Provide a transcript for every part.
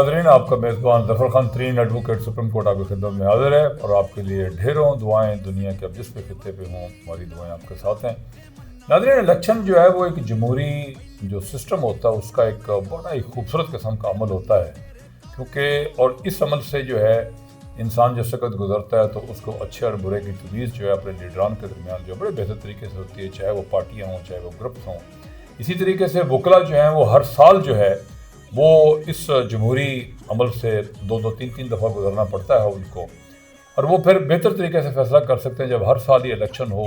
ناظرین، آپ کا میزبان ظفر خان ترین ایڈوکیٹ سپریم کورٹ آپ کی خدمت میں حاضر ہے اور آپ کے لیے ڈھیروں دعائیں دنیا کے اب جس پہ خطے پہ ہوں ہماری دعائیں آپ کے ساتھ ہیں۔ ناظرین، الیکشن جو ہے وہ ایک جمہوری جو سسٹم ہوتا ہے اس کا ایک بڑا ہی خوبصورت قسم کا عمل ہوتا ہے، کیونکہ اور اس عمل سے جو ہے انسان جب وقت گزرتا ہے تو اس کو اچھے اور برے کی تمیز جو ہے اپنے لیڈران کے درمیان جو بڑے بہتر طریقے سے ہوتی ہے، چاہے وہ پارٹیاں ہوں چاہے وہ گروپس ہوں۔ اسی طریقے سے وکلا جو ہیں وہ ہر سال جو ہے وہ اس جمہوری عمل سے دو تین دفعہ گزرنا پڑتا ہے ان کو، اور وہ پھر بہتر طریقے سے فیصلہ کر سکتے ہیں جب ہر سال یہ الیکشن ہو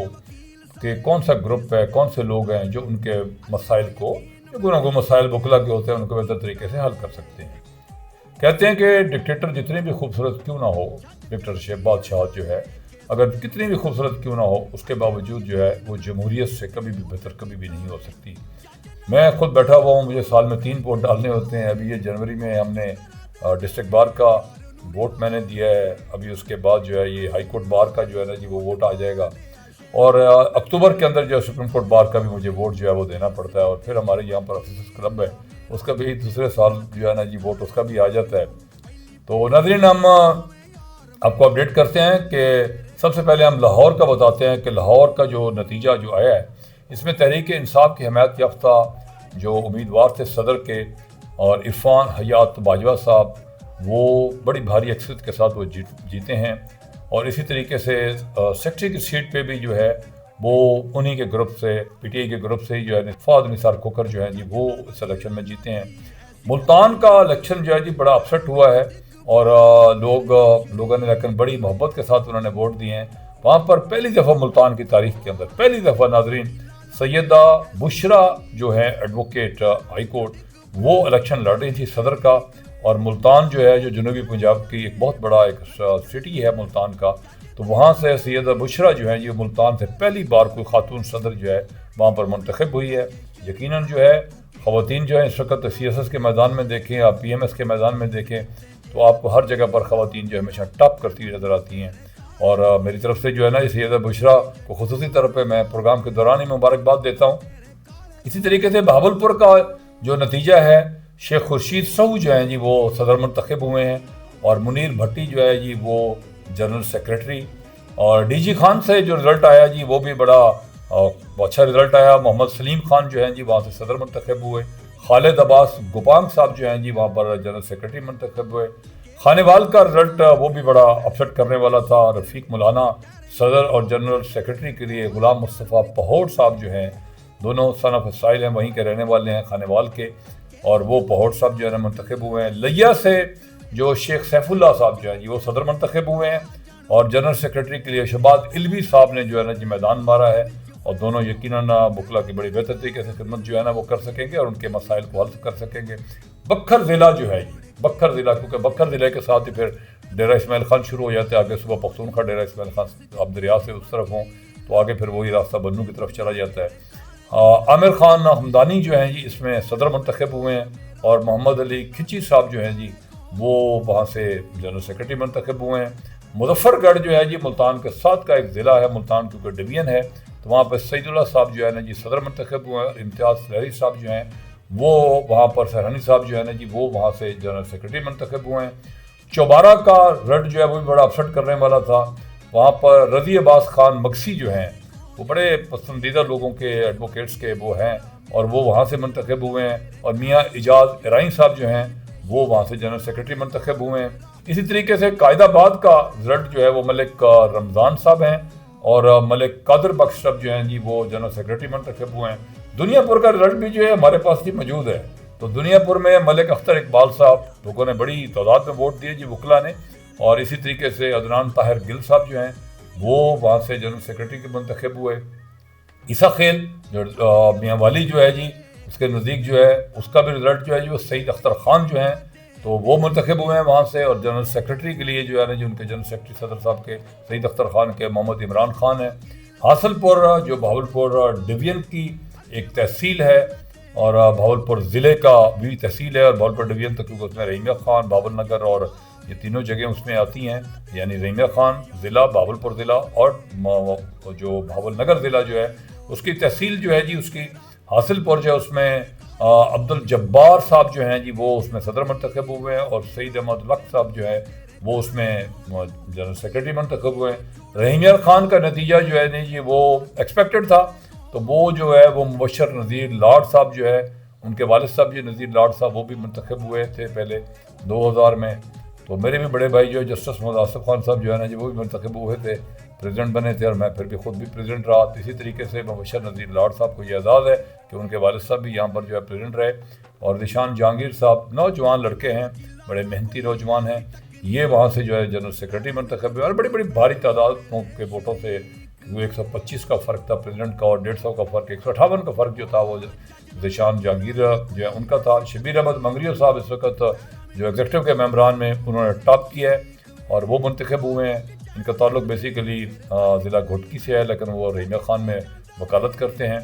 کہ کون سا گروپ ہے، کون سے لوگ ہیں جو ان کے مسائل کو، جو گناہ مسائل وکلا کے ہوتے ہیں ان کو بہتر طریقے سے حل کر سکتے ہیں۔ کہتے ہیں کہ ڈکٹیٹر جتنی بھی خوبصورت کیوں نہ ہو، ڈکٹیٹرشپ بادشاہت جو ہے اگر کتنی بھی خوبصورت کیوں نہ ہو، اس کے باوجود جو ہے وہ جمہوریت سے کبھی بھی بہتر کبھی بھی نہیں ہو سکتی۔ میں خود بیٹھا ہوا ہوں، مجھے سال میں 3 ووٹ ڈالنے ہوتے ہیں۔ ابھی یہ جنوری میں ہم نے ڈسٹرکٹ بار کا ووٹ میں نے دیا ہے، ابھی اس کے بعد جو ہے یہ ہائی کورٹ بار کا جو ہے نا جی وہ ووٹ آ جائے گا، اور اکتوبر کے اندر جو ہے سپریم کورٹ بار کا بھی مجھے ووٹ جو ہے وہ دینا پڑتا ہے، اور پھر ہمارے یہاں پر آفیسرس کلب ہے اس کا بھی دوسرے سال جو ہے نا جی ووٹ اس کا بھی آ جاتا ہے۔ تو ناظرین، ہم آپ کو اپڈیٹ کرتے ہیں کہ سب سے پہلے ہم لاہور کا بتاتے ہیں کہ لاہور کا جو نتیجہ جو آیا ہے اس میں تحریک انصاف کی حمایت یافتہ جو امیدوار تھے صدر کے اور عرفان حیات باجوہ صاحب، وہ بڑی بھاری اکثریت کے ساتھ وہ جیتے ہیں، اور اسی طریقے سے سیکٹری کی سیٹ پہ بھی جو ہے وہ انہی کے گروپ سے، پی ٹی آئی کے گروپ سے ہی جو ہے فواد نثار کھوکھر جو ہے جی وہ اس الیکشن میں جیتے ہیں۔ ملتان کا الیکشن جو ہے جی بڑا اپسٹ ہوا ہے، اور لوگوں نے لیکن بڑی محبت کے ساتھ انہوں نے ووٹ دیے ہیں۔ وہاں پر پہلی دفعہ ملتان کی تاریخ کے اندر پہلی دفعہ ناظرین سیدہ بشرا جو ہے ایڈوکیٹ ہائی کورٹ، وہ الیکشن لڑ رہی تھی صدر کا، اور ملتان جو ہے جو جنوبی پنجاب کی ایک بہت بڑا ایک سٹی ہے ملتان کا، تو وہاں سے سیدہ بشرا جو ہے یہ ملتان سے پہلی بار کوئی خاتون صدر جو ہے وہاں پر منتخب ہوئی ہے۔ یقیناً جو ہے خواتین جو ہے اس وقت سی ایس ایس کے میدان میں دیکھیں یا پی ایم ایس کے میدان میں دیکھیں تو آپ کو ہر جگہ پر خواتین جو ہے ہمیشہ ٹاپ کرتی ہوئی نظر آتی ہیں، اور میری طرف سے جو ہے نا سیدہ بشرا کو خصوصی طور پہ میں پروگرام کے دوران ہی مبارکباد دیتا ہوں۔ اسی طریقے سے بہاولپور کا جو نتیجہ ہے، شیخ خورشید سہو جو ہیں جی وہ صدر منتخب ہوئے ہیں، اور منیر بھٹی جو ہے جی وہ جنرل سیکریٹری، اور ڈی جی خان سے جو رزلٹ آیا جی وہ بھی بڑا اچھا رزلٹ آیا۔ محمد سلیم خان جو ہیں جی وہاں سے صدر منتخب ہوئے، خالد عباس گوپانگ صاحب جو ہیں جی وہاں پر جنرل سیکریٹری منتخب ہوئے۔ خانیوال کا رزلٹ وہ بھی بڑا اپسٹ کرنے والا تھا، رفیق مولانا صدر اور جنرل سیکریٹری کے لیے، غلام مصطفیٰ پہوڑ صاحب جو ہیں دونوں سن آف اسرائیل ہیں، وہیں کے رہنے والے ہیں خانیوال کے، اور وہ پہوڑ صاحب جو ہے منتخب ہوئے ہیں۔ لیا سے جو شیخ سیف اللہ صاحب جو ہیں جی وہ صدر منتخب ہوئے ہیں، اور جنرل سیکریٹری کے لیے شہباد علوی صاحب نے جو ہے نا جی میدان مارا ہے، اور دونوں یقیناً وکلا کی بڑی بہتر طریقے سے خدمت جو ہے نا وہ کر سکیں گے اور ان کے مسائل کو حل کر سکیں گے۔ بکھر ضلع جو ہے جی بکھر ضلع، کیونکہ بکھر ضلع کے ساتھ ہی پھر ڈیرہ اسماعیل خان شروع ہو جاتے ہیں، آگے صبح پختونخوا ڈیرہ اسماعیل خان آپ دریا سے اس طرف ہوں تو آگے پھر وہی راستہ بنو کی طرف چلا جاتا ہے۔ عامر خان ہمدانی جو ہیں جی اس میں صدر منتخب ہوئے ہیں، اور محمد علی کھچی صاحب جو ہیں جی وہ وہاں سے جنرل سیکریٹری منتخب ہوئے ہیں۔ مظفر گڑھ جو ہے جی ملتان کے ساتھ کا ایک ضلع ہے، ملتان کیونکہ ڈویژن ہے، تو وہاں پہ سعید اللہ صاحب جو ہے نا جی صدر منتخب ہوئے ہیں، اور امتیاز لہری صاحب جو ہیں وہ وہاں پر سہرانی صاحب جو ہے نا جی وہ وہاں سے جنرل سیکریٹری منتخب ہوئے ہیں۔ چوبارہ کا رٹ جو ہے وہ بھی بڑا اپسٹ کرنے والا تھا، وہاں پر رضی عباس خان مکسی جو ہیں وہ بڑے پسندیدہ لوگوں کے ایڈوکیٹس کے وہ ہیں، اور وہ وہاں سے منتخب ہوئے ہیں، اور میاں اجاز ارائیں صاحب جو ہیں وہ وہاں سے جنرل سیکریٹری منتخب ہوئے ہیں۔ اسی طریقے سے قائد آباد کا رزلٹ جو ہے وہ ملک رمضان صاحب ہیں، اور ملک قادر بخش صاحب جو ہیں جی وہ جنرل سیکریٹری منتخب ہوئے ہیں۔ دنیا پور کا رزلٹ بھی جو ہے ہمارے پاس بھی موجود ہے، تو دنیا پور میں ملک اختر اقبال صاحب، لوگوں نے بڑی تعداد میں ووٹ دیے جی وکلا نے، اور اسی طریقے سے عدنان طاہر گل صاحب جو ہیں وہ وہاں سے جنرل سیکریٹری کے منتخب ہوئے۔ عیسیٰ خیل جو میاں والی جو ہے جی اس کے نزدیک جو ہے اس کا بھی رزلٹ جو ہے جی وہ سعید اختر خان جو ہیں تو وہ منتخب ہوئے ہیں وہاں سے، اور جنرل سیکریٹری کے لیے جو ہے نا جو ان کے جنرل سیکریٹری صدر صاحب کے سعید اختر خان کے محمد عمران خان ہیں۔ حاصل پور جو بہاولپور ڈویژن کی ایک تحصیل ہے، اور بہاولپور ضلع کا بھی تحصیل ہے، اور بہاولپور ڈویژن تک کیونکہ اس میں رحیمیہ خان، بابل نگر اور یہ تینوں جگہیں اس میں آتی ہیں، یعنی رحیمیہ خان ضلع، بہاولپور ضلع اور جو بھاول نگر ضلع جو ہے اس کی تحصیل جو ہے جی اس کی حاصل پور جو ہے اس میں عبدالجبار صاحب جو ہیں جی وہ اس میں صدر منتخب ہوئے ہیں، اور سعید احمد لق صاحب جو ہے وہ اس میں جنرل سیکرٹری منتخب ہوئے ہیں۔ رحیم یار خان کا نتیجہ جو ہے نہیں جی وہ ایکسپیکٹڈ تھا، تو وہ جو ہے وہ مبشر نذیر لاڈ صاحب جو ہے ان کے والد صاحب جی نذیر لاڈ صاحب وہ بھی منتخب ہوئے تھے پہلے 2000 میں۔ تو میرے بھی بڑے بھائی جو ہے جسٹس محمد آصف خان صاحب جو ہے نا جی وہ بھی منتخب ہوئے تھے، پریزیڈنٹ بنے تھے، اور میں پھر بھی خود بھی پریزیڈنٹ رہا۔ اسی طریقے سے مبشر نذیر لاڈ صاحب کو یہ اعزاز ہے کہ ان کے والد صاحب بھی یہاں پر جو ہے پریزیڈنٹ رہے، اور ذیشان جہانگیر صاحب نوجوان لڑکے ہیں، بڑے محنتی نوجوان ہیں، یہ وہاں سے جو ہے جنرل سیکرٹری منتخب ہوئے، اور بڑی بڑی بھاری تعداد کے ووٹوں سے، 125 کا فرق تھا پریزیڈنٹ کا، اور 150 کا فرق، 158 کا فرق جو تھا وہ ذیشان جہانگیر جو ہے ان کا تھا۔ شبیر احمد منگریو صاحب اس وقت جو ایگزیکٹو کے ممبران میں انہوں نے ٹاپ کیا ہے، اور وہ منتخب ہوئے ہیں۔ ان کا تعلق بیسیکلی ضلع گھوٹکی سے ہے، لیکن وہ رحیم خان میں وکالت کرتے ہیں۔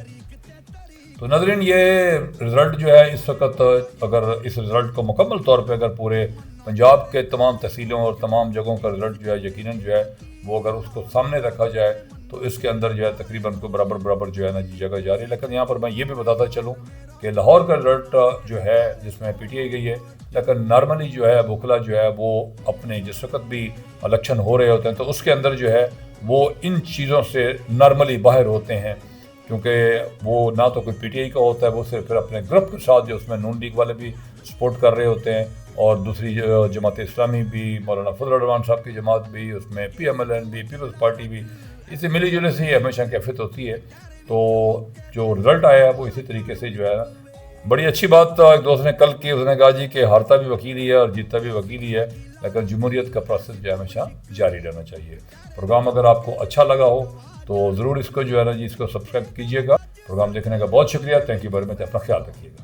تو ناظرین یہ رزلٹ جو ہے اس وقت، اگر اس رزلٹ کو مکمل طور پہ اگر پورے پنجاب کے تمام تحصیلوں اور تمام جگہوں کا رزلٹ جو ہے یقیناً جو ہے وہ اگر اس کو سامنے رکھا جائے تو اس کے اندر جو ہے تقریباً کو برابر جو ہے نا جی جگہ جا رہی ہے۔ لیکن یہاں پر میں یہ بھی بتاتا چلوں کہ لاہور کا رزلٹ جو ہے جس میں پی ٹی آئی گئی ہے، لیکن نارملی جو ہے وکلا جو ہے وہ اپنے جس وقت بھی الیکشن ہو رہے ہوتے ہیں تو اس کے اندر جو ہے وہ ان چیزوں سے نارملی باہر ہوتے ہیں، کیونکہ وہ نہ تو کوئی پی ٹی آئی کا ہوتا ہے، وہ صرف پھر اپنے گروپ کے ساتھ جو اس میں نون لیگ والے بھی سپورٹ کر رہے ہوتے ہیں، اور دوسری جماعت اسلامی بھی، مولانا فضل الرحمان صاحب کی جماعت بھی، اس میں پی ایم ایل این بھی، پیپلز پارٹی بھی، اس سے ملی جلی سے ہمیشہ کیفیت ہوتی ہے۔ تو جو رزلٹ آیا ہے وہ اسی طریقے سے جو ہے بڑی اچھی بات ایک دوست نے کل کی، اس نے کہا جی کہ ہارتا بھی وکیل ہی ہے اور جیتتا بھی وکیل ہی ہے، لیکن جمہوریت کا پروسیس جو ہے ہمیشہ جاری رہنا چاہیے۔ پروگرام اگر آپ کو اچھا لگا ہو تو ضرور اس کو جو ہے نا جی اس کو سبسکرائب کیجیے گا۔ پروگرام دیکھنے کا بہت شکریہ، تھینک یو ویری مچ، اپنا خیال رکھیے گا۔